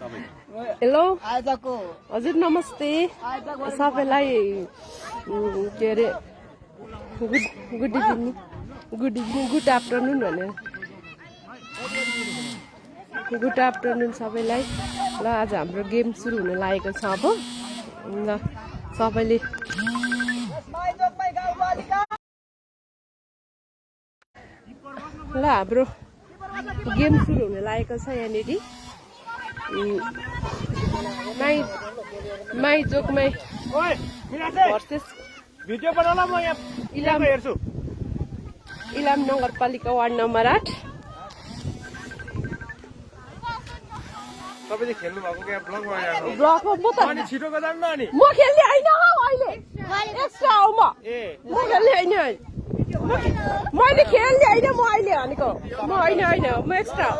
hello हजुर नमस्ते सबैलाई के अरे गुड इभिनिङ गुड आफ्टरनुन भनेर गुड आफ्टरनुन सबैलाई ल आज हाम्रो गेम सुरु हुन लागेको छ अब ल सबैले ल हाम्रो गेम सुरु हुन लागेको छ यहाँनिर माइजोकमै भर्सेस भिडियो बनाउला म यहाँ इलाम हेर्छु इलाम नगरपालिका वार्ड नम्बर 8 तपाईले खेल्नु भएको के ब्लग बनाइराख्नु ब्लगमा म त अनि छिटो गजान न अनि म खेल्ने हैन हौ अहिले एक्स्ट्रा हो म खेल्ने हैन मैले खेल्ने हैन म अहिले भनेको म हैन म एक्स्ट्रा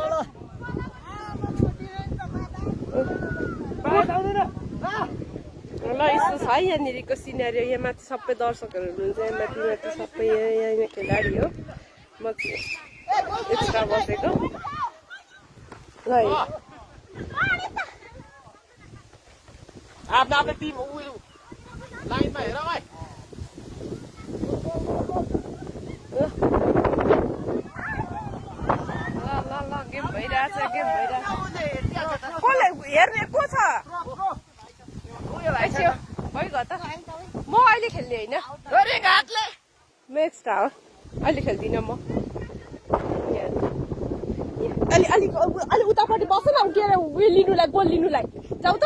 ल यस्तो छ यहाँनिरको सिनेरियो यहाँ माथि सबै दर्शकहरू हुनुहुन्छ यहाँ माथि सबै यहाँ खेलाडी हो म एक्स्ट्रा बसेको ल आफ्नो टिम लाइनमा हेर भाइ ल गेम भइरहेछ कसले हेर्ने को छ भइगयो त म अहिले खेल्ने होइन म एक्स्ट्रा हो अहिले खेल्दिनँ म अलि उतापट्टि बस न के अरे उयो लिनुलाई गोल लिनुलाई जाऊ त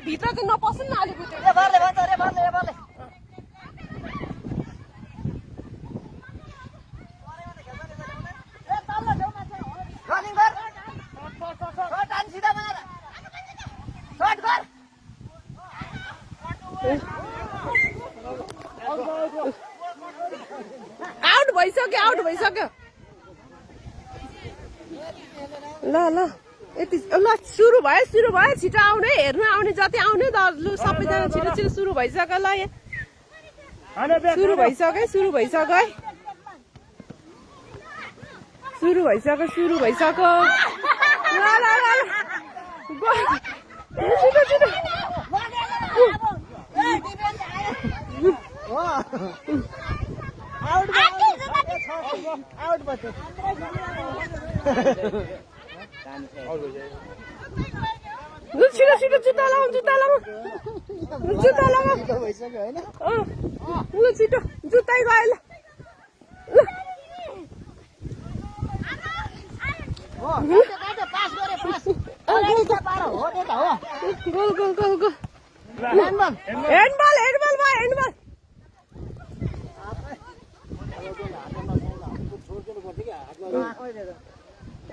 भित्र चाहिँ नपस्नु न अलिकति आउट भइसक्यो ल यति ल सुरु भयो छिटो आउने हेर्नु आउने जति आउने लु सबैजना छिटो सुरु भइसक्यो ल यहाँ सुरु भइसक्यो ल छिटो छिटो जुत्ता लगाऊ ल छिटो जुत्तै गयो गोल ह्यान्डबल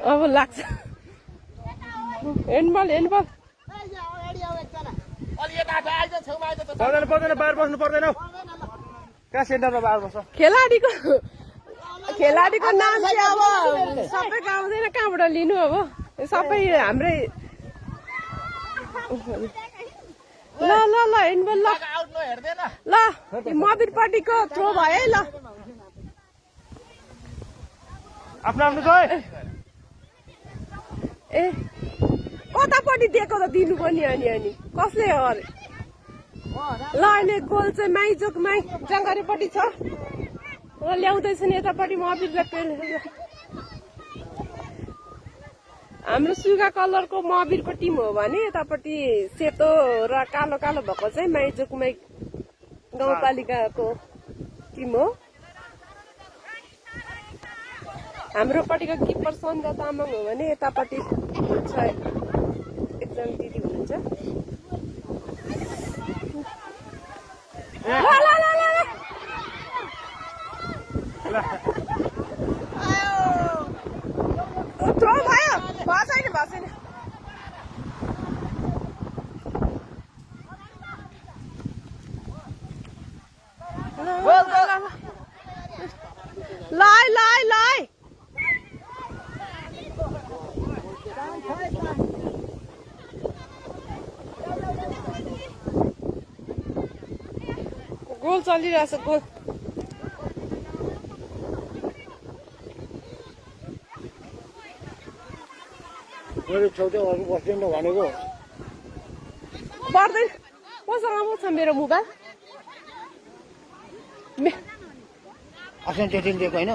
अब लाग्छ ह्यान्डबल पर्दैन बाहिर बस्नु पर्दैन कहाँ सेन्टरमा बाहिर बस्छ खेलाडीको नाम चाहिँ अब सबै आउँदैन कहाँबाट लिनु अब सबै हाम्रै ल ह्यान्डबल ल मबिरपट्टिको थ्रो भयो है ल आफ्नो छ ए कतापट्टि दिएको त दिनु पनि अनि कसले हो अरे ल अहिले गोल चाहिँ माइजोकमै जङ्गरीपट्टि छ र ल्याउँदैछन् यतापट्टि मबिरलाई हाम्रो सुगा कलरको मबिरको टिम हो भने यतापट्टि सेतो र कालो भएको चाहिँ माइजोकमै गाउँपालिकाको टिम हो हाम्रोपट्टिको किपर सन्ध्या तामाङ हो भने यतापट्टि एकजना दिदी हुनुहुन्छ थ्रो भयो छैन ल गोल चलिरहेछ गोल मैले छेउछाउ बस्दैन भनेको पर्दैन मसँग आउँछ छ मेरो मोबाइल असम त्यति दिएको होइन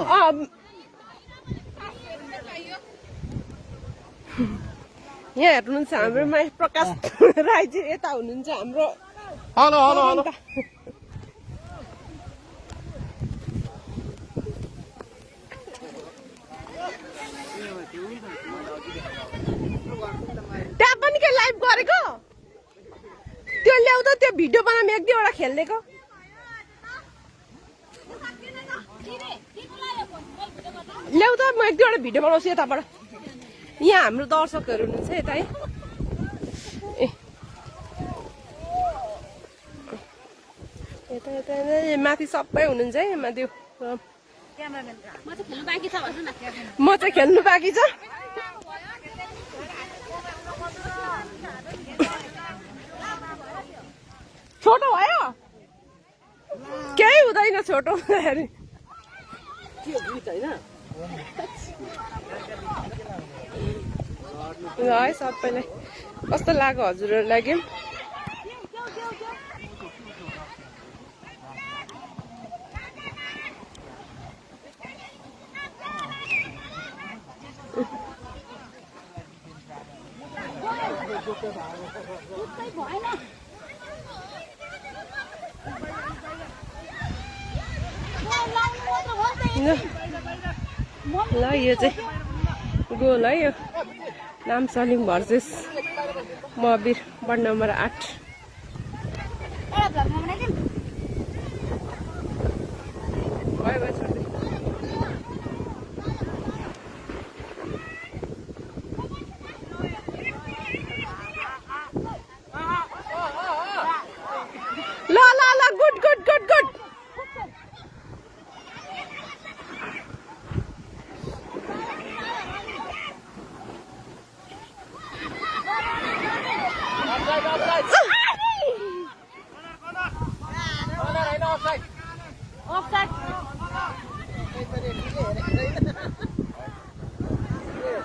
यहाँ हेर्नुहुन्छ हाम्रो माई प्रकाश राई चाहिँ यता हुनुहुन्छ हाम्रो हेलो हेलो हेलो त्यहाँ पनि के लाइभ गरेको त्यो ल्याउ त त्यो भिडियो बनाउनु एक दुईवटा खेल्नेको ल्याउ त म एक दुईवटा भिडियो बनाउँछु यताबाट यहाँ हाम्रो दर्शकहरू हुनुहुन्छ यता है ए यता यता माथि सबै हुनुहुन्छ है माथि म चाहिँ खेल्नु बाँकी छ छोटो भयो केही हुँदैन छोटो हुँदाखेरि ल है सबैलाई कस्तो लाग्यो हजुरहरूलाई गेम ल यो चाहिँ गोल है यो नाम सलिङ भर्सेस मबिर वार्ड नम्बर 8 ल ल ल good good good good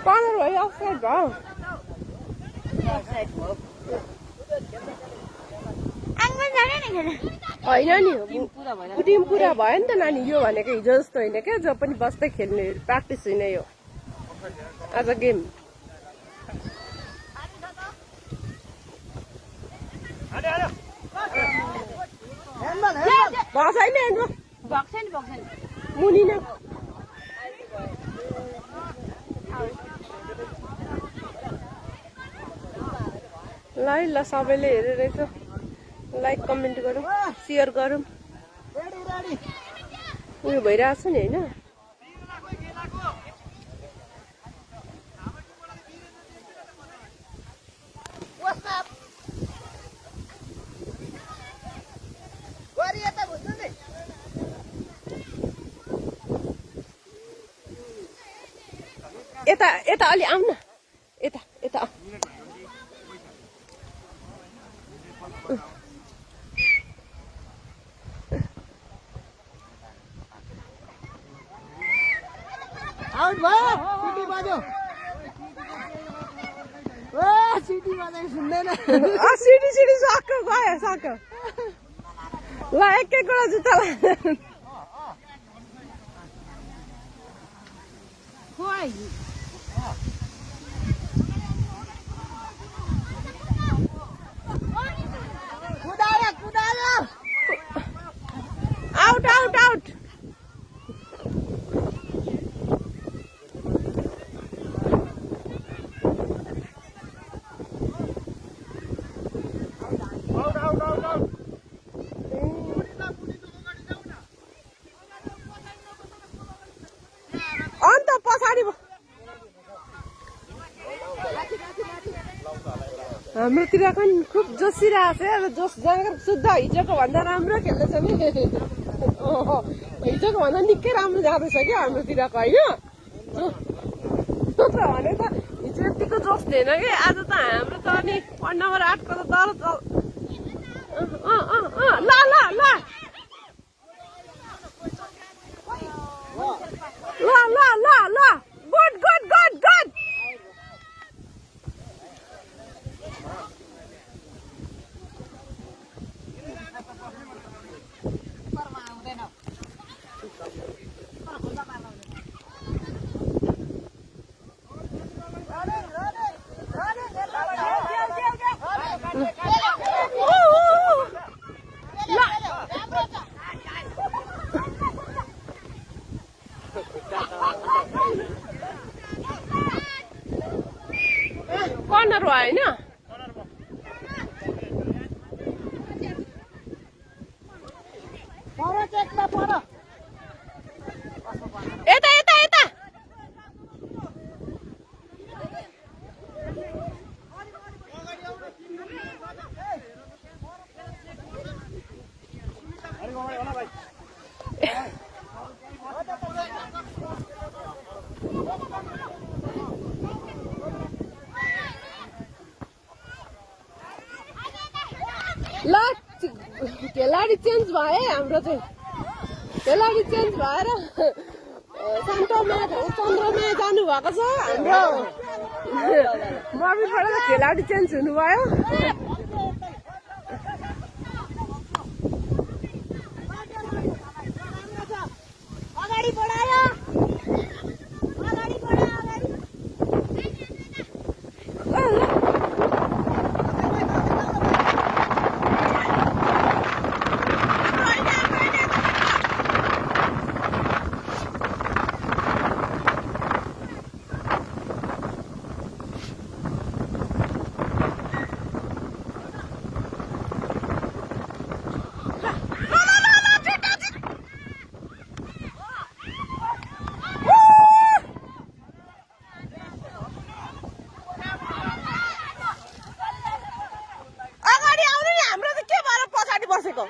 corner way offside भयो होइन नि टिम पुरा भयो नि त नानी यो भनेको हिजो जस्तो होइन क्या जो पनि बस्दै खेल्ने प्र्याक्टिस होइन यो आज गेम भएको छैन मुनि नै ल ल सबैले हेरेर लाइक कमेन्ट गरौँ सेयर गरौँ उयो भइरहेछ नि होइन यता यता अलि आउन यता यता आउट भयो सिटी बज्यो ओ सिटी बजेको सुन्दैन सिटी सिटी सक्क गयो सक्क ल एक एकवटा जुत्ता आउट आउट आउट अन्त पछाडि हाम्रोतिरको नि खुब जोसिरहेको छ अब जोस जाँगर शुद्ध हिजोको भन्दा राम्रो खेल्दैछ नि हिजोको भन्दा निकै राम्रो जाँदैछ क्या हाम्रोतिरको होइन भने त हिजो यतिको जोस थिएन कि आज त हाम्रो त अनि वार्ड नम्बर 8 को त तर ल ल ल कर्नर भयो होइन यता यता यता ल खेलाडी चेन्ज भयो है हाम्रो चाहिँ खेलाडी चेन्ज भएर सन्तोमा चन्द्रमा जानुभएको छ हाम्रो मर्मीबाट त खेलाडी चेन्ज हुनुभयो अगाडि बढायो बसेको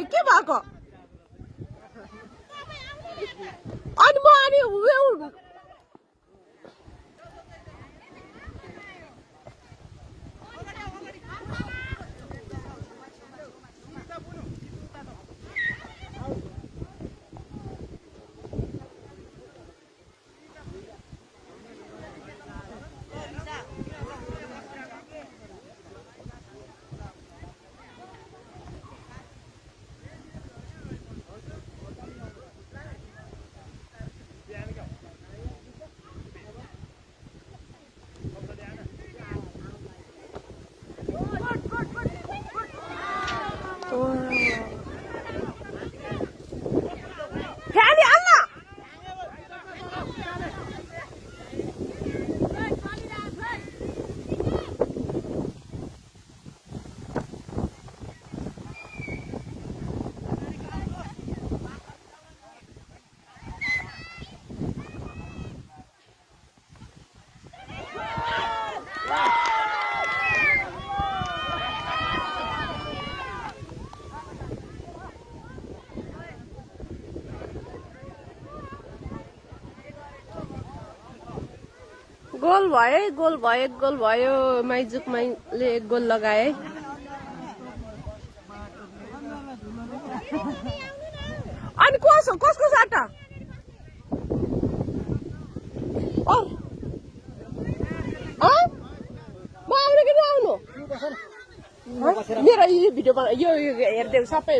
के भएको अनि म अनि गोल भयो एक गोल भयो माइजुक माइले एक गोल लगाए अनि कसको साटा म आउनु कि नआउनु मेरो यो भिडियो यो हेर्दै सबै